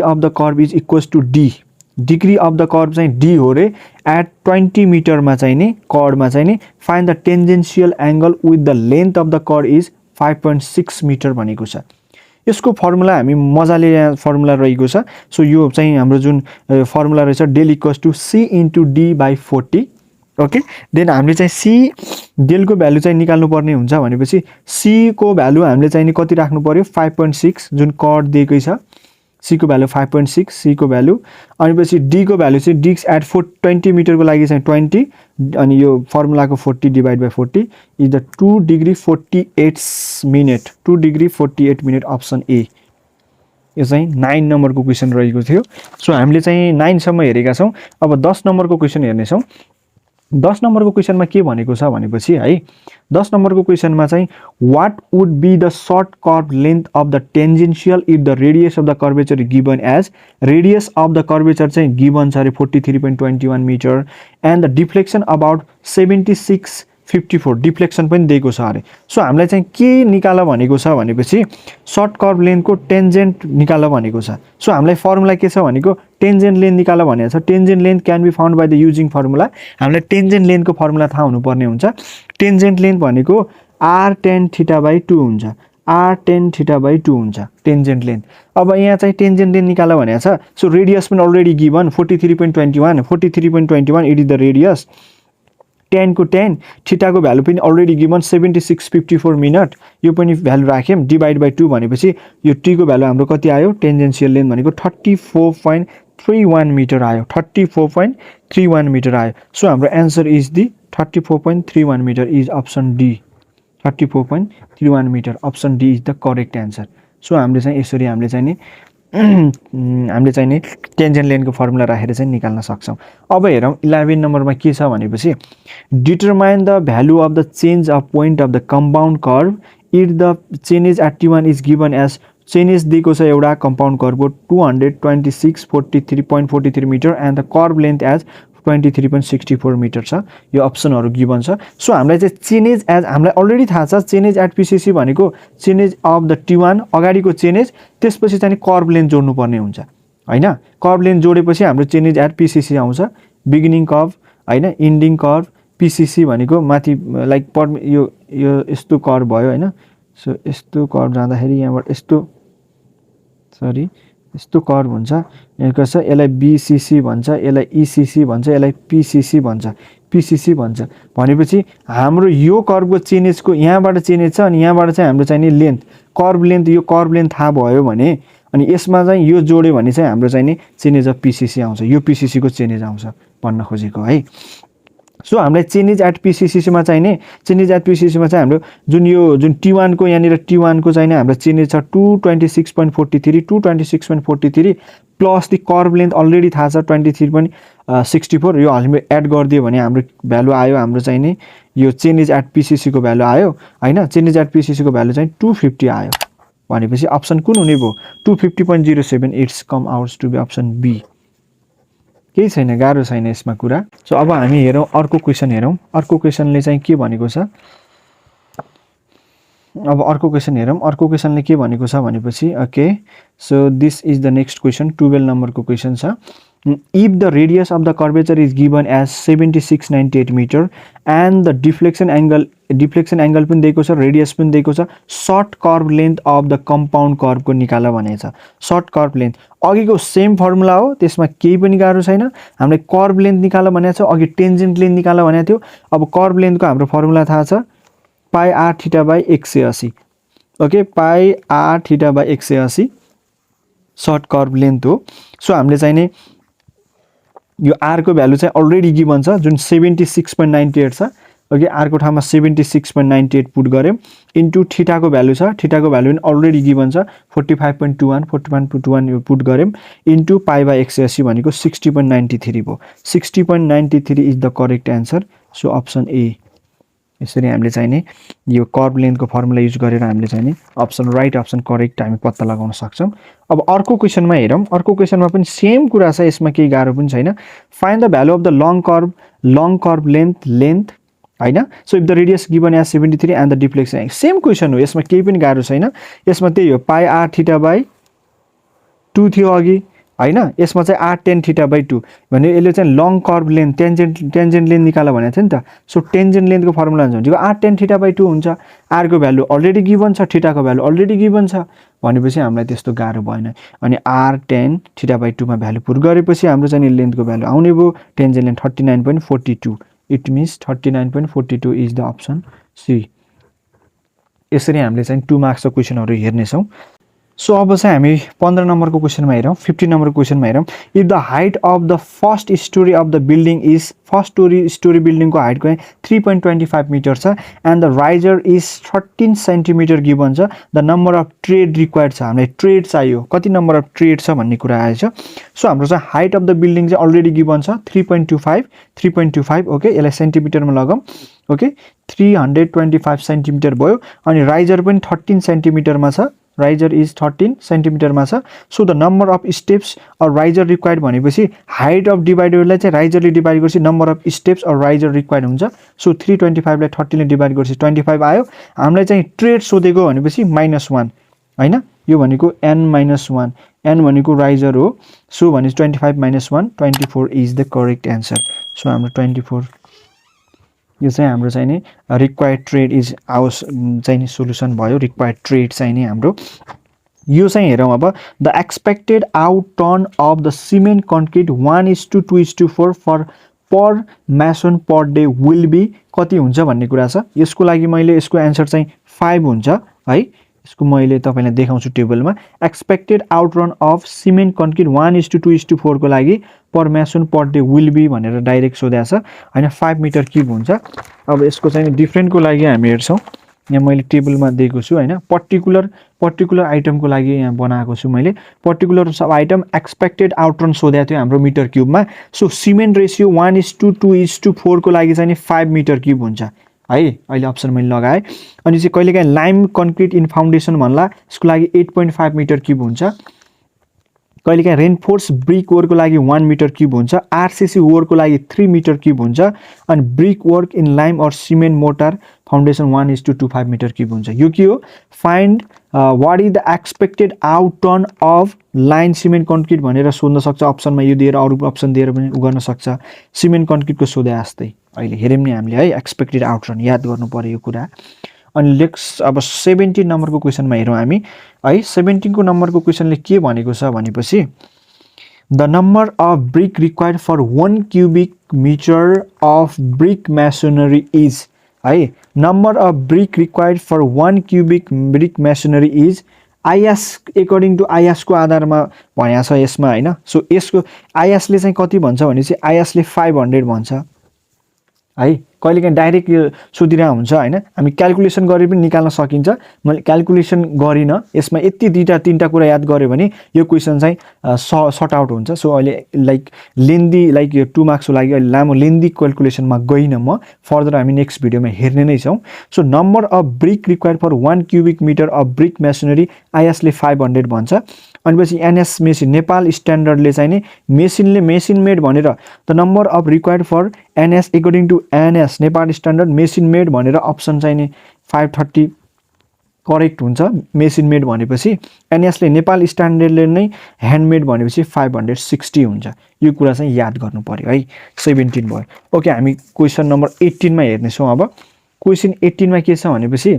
Speaker 1: of the curve is equals to D degree of the curve चाहिँ डी हो रे एट 20 मिटर मा चाहिँ नि कर्ड मा चाहिँ नि find the tangential angle with the length of the curve is 5.6 metre भनेको छ यसको फर्मुला हामी मजाले यहाँ फर्मुला रहेको छ सो यो चाहिँ हाम्रो जुन फर्मुला रहेछ del equals to c into d by 40 okay then हामीले चाहिँ c डेल को भ्यालु चाहिँ निकाल्नु पर्ने हुन्छ भनेपछि c को भ्यालु हामीले चाहिँ नि कति राख्नु पर्यो 5.6 जुन कर्ड दिएकै छ C को भ्यालु 5.6, C को भ्यालु अनि पछि D को भ्यालु चाहिँ D एट 20 मिटरको लागि चाहिँ 20 अनि यो फर्मुलाको 40 divide by 40 is the 2 degree 48 minute 2 degree 48 minute option A. यो चाहिँ 9 नम्बरको क्वेसन रहेको थियो। सो हामीले चाहिँ 9 सम्म हेरेका छौं। अब 10 नम्बरको क्वेसन हेर्ने छौं। 10 नम्बरको क्वेसनमा के भनेको छ भनेपछि है 10 नम्बरको क्वेसनमा चाहिँ what would be the short curve length of the tangential if the radius of the curvature given as radius of the curvature चाहिँ गिवन छ अरे 43.21 metre and the deflection about 7654 deflection पनि दिएको छ अरे। सो हामीलाई चाहिँ के निकाल भनेको छ भनेपछि सर्ट कर्व लेन्थको टेन्जेन्ट निकाल भनेको छ। सो हामीलाई फर्मुला के छ भनेको टेन्जेन्ट लेन्थ निकाल भनेको छ। Tangent length can be found by the using formula. हामीलाई टेन्जेन्ट लेन्थको फर्मुला थाहा हुनुपर्ने हुन्छ। टेन्जेन्ट लेन्थ भनेको r tan θ/2 हुन्छ। r tan θ/2 हुन्छ टेन्जेन्ट लेन्थ। अब यहाँ चाहिँ टेन्जेन्ट लेन्थ निकाल भनेको छ। सो रेडियस पनि already given 43.21 it is the radius. tan को tan थीटा को भ्यालु पनि अलरेडी गिवन 7654 मिनट यो पनि भ्यालु राख्यौं डिभाइड बाइ 2 भनेपछि यो t को भ्यालु हाम्रो कति आयो टेन्जेन्शियल लेन्थ भनेको 34.31 मिटर आयो 34.31 मिटर आयो। सो हाम्रो answer is the 34.31 metre is option D 34.31 metre option D is the correct answer. So हामीले चाहिँ यसरी हामीले चाहिँ नि टेन्जेन्ट लेन्थको फर्मुला राखेर चाहिँ निकाल्न सक्छौं। अब हेरौं 11 नम्बरमा के छ भनेपछि determine the value of the change of point of the compound curve if the change at T1 is given as change दिएको छ एउटा कम्पाउन्ड कर्वको 226.43 metre and the curve length as 23.64 metre छ। यो अप्सनहरु गिवन छ। सो हामीलाई चाहिँ change as हामीलाई अलरेडी थाहा छ चेन्ज एट PCC भनेको चेन्ज अफ द T1 अगाडिको चेन्ज त्यसपछि चाहिँ कर्व लेन्थ जोड्नु पर्ने हुन्छ हैन। कर्व लेन्थ जोडेपछि हाम्रो चेन्ज एट PCC आउँछ बिगिनिङ कर्व हैन एन्डिङ कर्व PCC भनेको माथि लाइक यो यस्तो कर्व भयो हैन। सो यस्तो कर्व जाँदाखेरि यहाँबाट यस्तो यस्तो कर्व हुन्छ यहाँ कसो यसलाई BCC भन्छ यसलाई ECC भन्छ यसलाई PCC भन्छ PCC भन्छ भनेपछि हाम्रो यो कर्वको चेन्जको यहाँबाट चेन्ज छ अनि यहाँबाट चाहिँ हाम्रो चाहिँ नि लेन्थ कर्व लेन्थ यो कर्व लेन्थ थाहा भयो भने अनि यसमा चाहिँ यो जोड्यो भने चाहिँ हाम्रो चाहिँ नि चेन्ज अफ PCC आउँछ यो PCC को चेन्ज आउँछ भन्न खोजेको है। सो हामीलाई चेन्ज एट PCC मा चाहिँ नि चेन्ज एट PCC मा चाहिँ हाम्रो जुन T1 को यहाँनिर T1 को चाहिँ नि हाम्रो चेन्ज छ 226.43 plus the curve length already थाहा छ 23.64 यो हामीले एड गरिदियो भने हाम्रो भ्यालु आयो हाम्रो चाहिँ नि यो चेन्ज एट PCC को भ्यालु आयो हैन। चेन्ज एट PCC को भ्यालु चाहिँ 250 आयो भनेपछि अप्सन कुन हुने भयो 250.07 it's come outs to be option B. केही छैन गाह्रो छैन यसमा कुरा। सो अब हामी हेरौं अर्को क्वेशन हेरौं। अर्को क्वेशनले चाहिँ के भनेको छ अब अर्को क्वेशन हेरौं। अर्को क्वेशनले के भनेको छ भनेपछि okay so this is the next question 12 नम्बरको क्वेशन छ if the radius of the curvature is given as 7698 meter and the deflection angle पनि दिएको छ रेडियस पनि दिएको छ short curve length of the compound curve को निकाल भनेको छ। सर्ट कर्व लेन्थ अघिको सेम फर्मुला हो त्यसमा केही पनि गाह्रो छैन। हामीले कर्व लेन्थ निकाल भनेको छ अघि टेन्जेन्ट लेन्थ निकाल भनेको थियो। अब कर्व लेन्थको हाम्रो फर्मुला थाहा छ pi r θ/180 okay pi r θ/180 short curve length हो। सो हामीले चाहिँ नि यो r को भ्यालु चाहिँ अलरेडी गिवन छ जुन 76.98 छ ओके r को ठाउँमा 76.98 पुट गर्यौं इन्टु थीटा को भ्यालु छ थीटा को भ्यालु पनि अलरेडी गिवन छ 45.21 यो पुट गर्यौं इन्टु पाई/180 भनेको 60.93 भयो 60.93 is the correct answer. So option A यसरी हामीले चाहिँ नि यो कर्व लेन्थको फर्मुला युज गरेर हामीले चाहिँ नि अप्सन राइट अप्सन करेक्ट हामी पत्ता लगाउन सक्छौं। अब अर्को क्वेशनमा हेरौं। अर्को क्वेशनमा पनि सेम कुरा छ यसमा केही गाह्रो पनि छैन। Find the value of the long curve length हैन। So if the radius given as 73 and the deflection same question हो यसमा केही पनि गाह्रो छैन। यसमा त्यही हो पाई r θ/2 थियो अघि हैन। यसमा चाहिँ r tan θ/2 भने यसले चाहिँ long curve length tangent length निकाल भनेको थियो नि त। सो टेन्जेन्ट लेन्थको फर्मुला हुन्छ भनेको r tan θ/2 हुन्छ। r को भ्यालु अलरेडी गिवन छ थीटा को भ्यालु अलरेडी गिवन छ भनेपछि हामीलाई त्यस्तो गाह्रो भएन अनि r tan θ/2 मा भ्यालु पुट गरेपछि हाम्रो चाहिँ लेन्थको भ्यालु आउने भयो tangent length 39.42 it means 39.42 is the option C. यसरी हामीले चाहिँ 2 मार्क्सको क्वेशनहरु हेर्ने छौं। सो अब चाहिँ हामी 15 नम्बरको क्वेसनमा हेरौँ 15 नम्बरको क्वेसनमा हेरौँ if the height of the first storey of the building is first storey बिल्डिङको हाइट चाहिँ 3.25 मिटर छ and the riser is 13 centimetre given छ the number of tread required छ हामीलाई ट्रेड चाहियो कति नम्बर अफ ट्रेड छ भन्ने कुरा आएछ सो हाम्रो चाहिँ हाइट अफ द बिल्डिङ चाहिँ अलरेडी गिभन छ 3.25 ओके यसलाई सेन्टिमिटरमा लगाऊँ ओके 325 सेन्टिमिटर भयो अनि राइजर पनि 13 सेन्टिमिटरमा छ राइजर इज 13 सेन्टिमिटरमा छ so the number of steps or riser required भनेपछि हाइट अफ डिभाइडरलाई चाहिँ राइजरले डिभाइड गरेपछि number of steps or riser required हुन्छ सो 325 लाई 13 ले डिभाइड गरेपछि 25 आयो हामीलाई चाहिँ ट्रेड सोधेको भनेपछि -1 हैन यो भनेको n-1 n भनेको राइजर हो सो भनेपछि 25 - 1 24 is the correct answer so हाम्रो 24 यो चाहिँ हाम्रो चाहिँ नि रिक्वायर्ड ट्रेड इज आवर्स चाहिँ नि सोलुसन भयो रिक्वायर्ड ट्रेड चाहिँ नि हाम्रो यो चाहिँ हेरौँ अब the expected out turn of the cement concrete 1:2:4 for per mason per day will be कति हुन्छ भन्ने कुरा छ यसको लागि मैले यसको एन्सर चाहिँ 5 हुन्छ है यसको मैले तपाईलाई देखाउँछु टेबलमा expected out run of cement concrete 1:2:4 को लागि पर mason per day will be भनेर डाइरेक्ट सोधेको छ हैन 5 मिटर क्युब हुन्छ अब यसको चाहिँ डिफरेन्टको लागि हामी हेर्छौं यहाँ मैले टेबलमा दिएको छु हैन पर्टिकुलर आइटमको लागि यहाँ बनाएको छु मैले पर्टिकुलर सब आइटम एक्सपेक्टेड आउट रन सोधेको थियो हाम्रो मिटर क्युबमा सो सिमेन्ट रेशियो 1:2:4 को लागि चाहिँ 5 मिटर क्युब हुन्छ है अहिले अप्सन मैले लगाए अनि चाहिँ कहिलेकाहीँ लाइम कन्क्रिट इन फाउन्डेसन भन्ला यसको लागि 8.5 मिटर क्युब हुन्छ कहिलेकाहीँ रेनफोर्स ब्रिक वर्कको लागि 1 मिटर क्युब हुन्छ आरसीसी वर्कको लागि 3 मिटर क्युब हुन्छ अनि brick work in lime or cement mortar foundation 1:25 metre cube हुन्छ यो के हो find what is the expected out turn of line cement concrete भनेर सोध्न सक्छ अप्सनमा यो दिएर अरु अप्सन दिएर पनि गर्न सक्छ सिमेन्ट कन्क्रिटको सोधे जस्तै अहिले हेर्यौं नि हामीले है एक्सपेक्टेड आउट टर्न याद गर्नु पर्यो यो कुरा अनि नेक्स्ट अब 17 नम्बरको क्वेशनमा हेरौं हामी है 17 को नम्बरको क्वेशनले के भनेको छ भनेपछि the number of brick required for 1 cubic metre of brick masonry is है number of brick required for 1 cubic brick masonry is IS according to IS को आधारमा भनेको छ यसमा हैन सो यसको आईएस ले चाहिँ कति भन्छ भनेपछि आईएस ले 500 भन्छ है कहिलेकाहीँ डाइरेक्ट यो सोधिरा हुन्छ हैन हामी क्याल्कुलेसन गरे पनि निकाल्न सकिन्छ मैले क्याल्कुलेसन गरिन यसमा यति दुईटा तीनटा कुरा याद गरे भने यो क्वेशन चाहिँ सर्ट आउट हुन्छ सो अहिले लाइक लेन्दी लाइक यो 2 मार्क्स को लागि अहिले लामो लेन्दी क्याल्कुलेसनमा गइन म फर्दर हामी नेक्स्ट भिडियोमा हेर्ने नै छौं so number of brick required for 1 cubic metre of brick masonry IS ले 500 भन्छ अनि पछि एनएस मेसिन नेपाल स्ट्यान्डर्डले चाहिँ नि मेसिन मेड भनेर the number of required for NS according to NS Nepal standard machine made भनेर अप्सन चाहिँ नि 530 करेक्ट हुन्छ मेसिन मेड भनेपछि एनएस ले नेपाल स्ट्यान्डर्डले नै ह्यान्डमेड भनेपछि 560 हुन्छ यो कुरा चाहिँ याद गर्नु पर्यो है 17 भयो ओके हामी क्वेशन नम्बर 18 मा हेर्ने छौं अब क्वेशन 18 मा के छ भनेपछि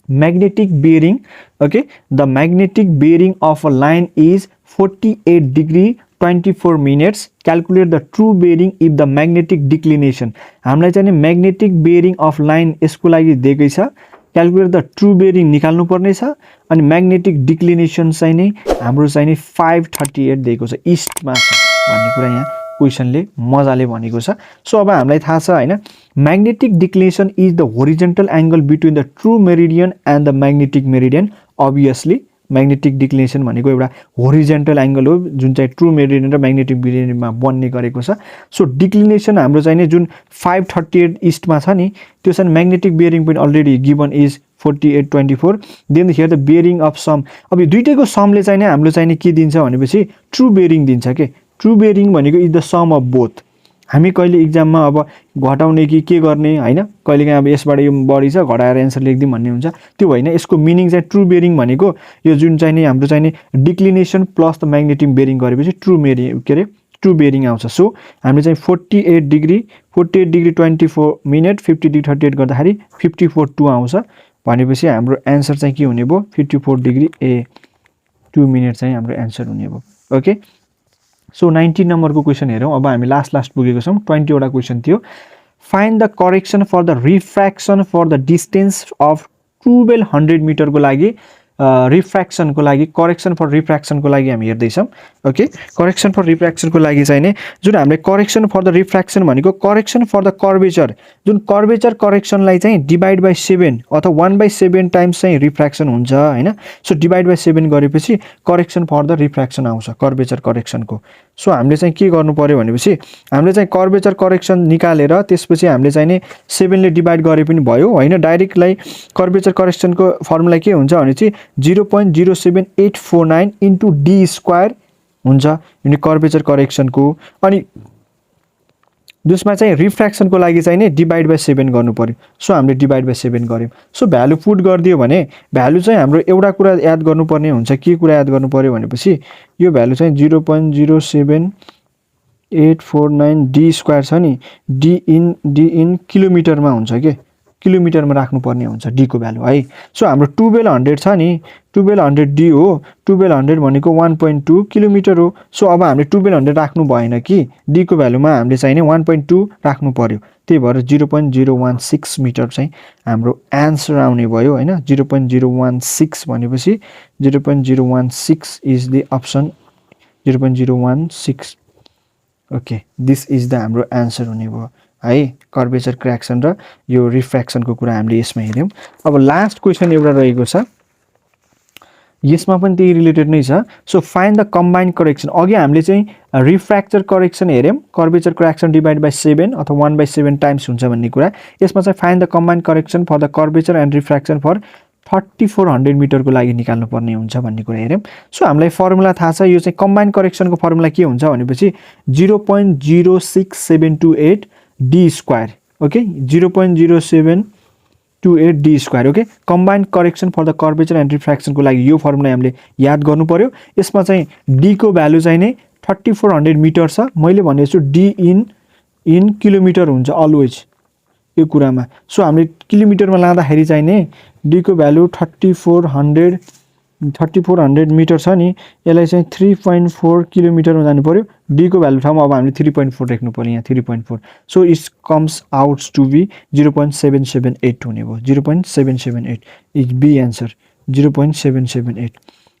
Speaker 1: magnetic bearing okay the magnetic bearing of a line is 48 degree 24 minutes calculate the true bearing if the magnetic declination हामीलाई चाहिँ magnetic bearing of line यसको लागि दिएकै छ क्याल्कुलेट द ट्रू बेरिङ निकाल्नु पर्ने छ अनि म्याग्नेटिक डिक्लिनेसन चाहिँ नि हाम्रो चाहिँ नि 538 दिएको छ इस्टमा छ भन्ने कुरा यहाँ क्वेशनले मजाले भनेको छ सो अब हामीलाई थाहा छ हैन magnetic declination is the horizontal angle between the true meridian and the magnetic meridian obviously magnetic declination भनेको एउटा होरिजोन्टल एंगल हो जुन चाहिँ ट्रू मेरिडियन र म्याग्नेटिक मेरिडियनमा बन्ने गरेको छ सो डिक्लिनेसन हाम्रो चाहिँ नि जुन 538 इस्टमा छ नि त्यो चाहिँ म्याग्नेटिक बेरिङ पनि already given is 4824 then here the bearing of sum अब यो दुईटैको समले चाहिँ नि हाम्रो चाहिँ नि के दिन्छ भनेपछि ट्रू बेरिङ दिन्छ के ट्रू बेरिङ भनेको is the sum of both हामी कहिले एक्जाममा अब घटाउने कि के गर्ने हैन कहिलेकाहीँ अब यसबाट यो बढी छ घटाएर आन्सर लेख्दिम भन्ने हुन्छ त्यो हैन यसको मिनिङ चाहिँ ट्रू बेरिङ भनेको यो जुन चाहिँ नि हाम्रो चाहिँ नि डिक्लिनेसन प्लस द म्याग्नेटिक बेरिङ गरेपछि ट्रू बेरिङ के रे ट्रू बेरिङ आउँछ सो हामीले चाहिँ 48 डिग्री 24 मिनेट 50 डिग्री 38 गर्दाखेरि 54 2 आउँछ भनेपछि हाम्रो आन्सर चाहिँ के हुने भयो 54 डिग्री ए 2 मिनेट चाहिँ हाम्रो आन्सर हुने भयो ओके सो 19 नम्बरको क्वेशन हेरौं अब हामी लास्ट पुगेको छौं 20 वटा क्वेशन थियो find the correction for the refraction for the distance of 1200 metre को लागि रिफ्र्याक्सनको लागि करेक्सन फर रिफ्र्याक्सनको लागि हामी हेर्दैछौँ ओके करेक्सन फर रिफ्र्याक्सनको लागि चाहिँ नि जुन हामीले करेक्सन फर द रिफ्र्याक्सन भनेको करेक्सन फर द कर्वेचर जुन कर्वेचर करेक्सनलाई चाहिँ डिभाइड बाई 7 अथवा 1/7 टाइम्स चाहिँ रिफ्र्याक्सन हुन्छ हैन सो डिभाइड बाई 7 गरेपछि करेक्सन फर द रिफ्र्याक्सन आउँछ कर्वेचर करेक्सनको सो हामीले चाहिँ के गर्नु पर्यो भनेपछि हामीले चाहिँ कर्वेचर करेक्सन निकालेर त्यसपछि हामीले चाहिँ नि 7 ले डिभाइड गरे पनि भयो हैन डाइरेक्टलाई कर्वेचर करेक्सनको फर्मुला के हुन्छ भने चाहिँ 0.07849 इन्टु डी स्क्वायर हुन्छ यो कर्वेचर करेक्सनको अनि जसमा चाहिँ रिफ्र्याक्सनको लागि चाहिँ नि डिभाइड बाई 7 गर्नु पर्यो सो हामीले डिभाइड बाई 7 गर्यौं सो भ्यालु पुट गरिदियो भने भ्यालु चाहिँ हाम्रो एउटा कुरा याद गर्नुपर्ने हुन्छ के कुरा याद गर्नु पर्यो भनेपछि यो भ्यालु चाहिँ 0.07849 डी स्क्वायर छ नि डी इन किलोमिटरमा हुन्छ के किलोमिटरमा राख्नु पर्ने हुन्छ डी को भ्यालु है सो हाम्रो 1200 छ नि 1200 डी हो 1200 भनेको 1.2 किलोमिटर हो सो अब हामीले 1200 राख्नु भएन कि डी को भ्यालुमा हामीले चाहिँ नि 1.2 राख्नु पर्यो त्यही भएर 0.016 मिटर चाहिँ हाम्रो आन्सर आउने भयो हैन 0.016 भनेपछि 0.016 is the option 0.016 okay this is the हाम्रो आन्सर हुने भयो है कर्वेचर करेक्सन र यो रिफ्र्याक्सनको कुरा हामीले यसमा हेर्यौं अब लास्ट क्वेशन एउटा रहेको छ यसमा पनि त्यही रिलेटेड नै छ so find the combined correction अघि हामीले चाहिँ रिफ्र्याक्चर करेक्सन हेर्यौं कर्वेचर करेक्सन डिभाइड बाई 7 अथवा 1/7 टाइम्स हुन्छ भन्ने कुरा यसमा चाहिँ find the combined correction for the curvature and refraction for 3400 मिटरको लागि निकाल्नु पर्ने हुन्छ भन्ने कुरा हेर्यौं सो हामीलाई फर्मुला थाहा छ यो चाहिँ कम्बाइन्ड करेक्सनको फर्मुला के हुन्छ भनेपछि 0.06728 D square okay 0.0728 D square okay combined correction for the curvature and रिफ्र्याक्सनको लागि यो फर्मुला हामीले याद गर्नु पर्यो यसमा चाहिँ डी को भ्यालु चाहिँ नै 3400 मिटर छ मैले भनेको छु डी इन किलोमिटर हुन्छ अलवेज यो कुरामा सो हामीले किलोमिटरमा लाँदाखेरि चाहिँ नि डी को भ्यालु 3400 मिटर छ नि यसलाई चाहिँ 3.4 किलोमिटरमा जानु पर्यो डी को भ्यालु ठाउँमा अब हामीले 3.4 लेख्नु पर्यो यहाँ 3.4 so it comes out to be 0.778 हुने भयो 0.778 इज बी आन्सर 0.778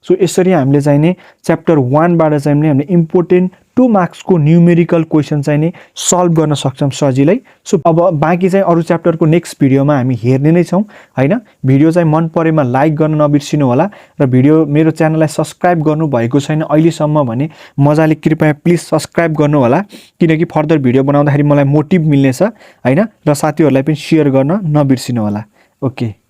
Speaker 1: सो यसरी हामीले चाहिँ नि च्याप्टर 1 बाट चाहिँ नि हामीले इम्पोर्टेन्ट 2 मार्क्स को न्यूमेरिकल क्वेशन चाहिँ नि सल्भ गर्न सक्छौं सजिलै सो अब बाँकी चाहिँ अरु च्याप्टरको नेक्स्ट भिडियोमा हामी हेर्ने नै छौं हैन भिडियो चाहिँ मन परेमा लाइक गर्न नबिर्सिनु होला र भिडियो मेरो च्यानललाई सब्स्क्राइब गर्नु भएको छैन अहिलेसम्म भने मजाले कृपया प्लिज सब्स्क्राइब गर्नु होला किनकि फर्दर भिडियो बनाउँदाखेरि मलाई मोटिभ मिल्नेछ हैन र साथीहरुलाई पनि शेयर गर्न नबिर्सिनु होला ओके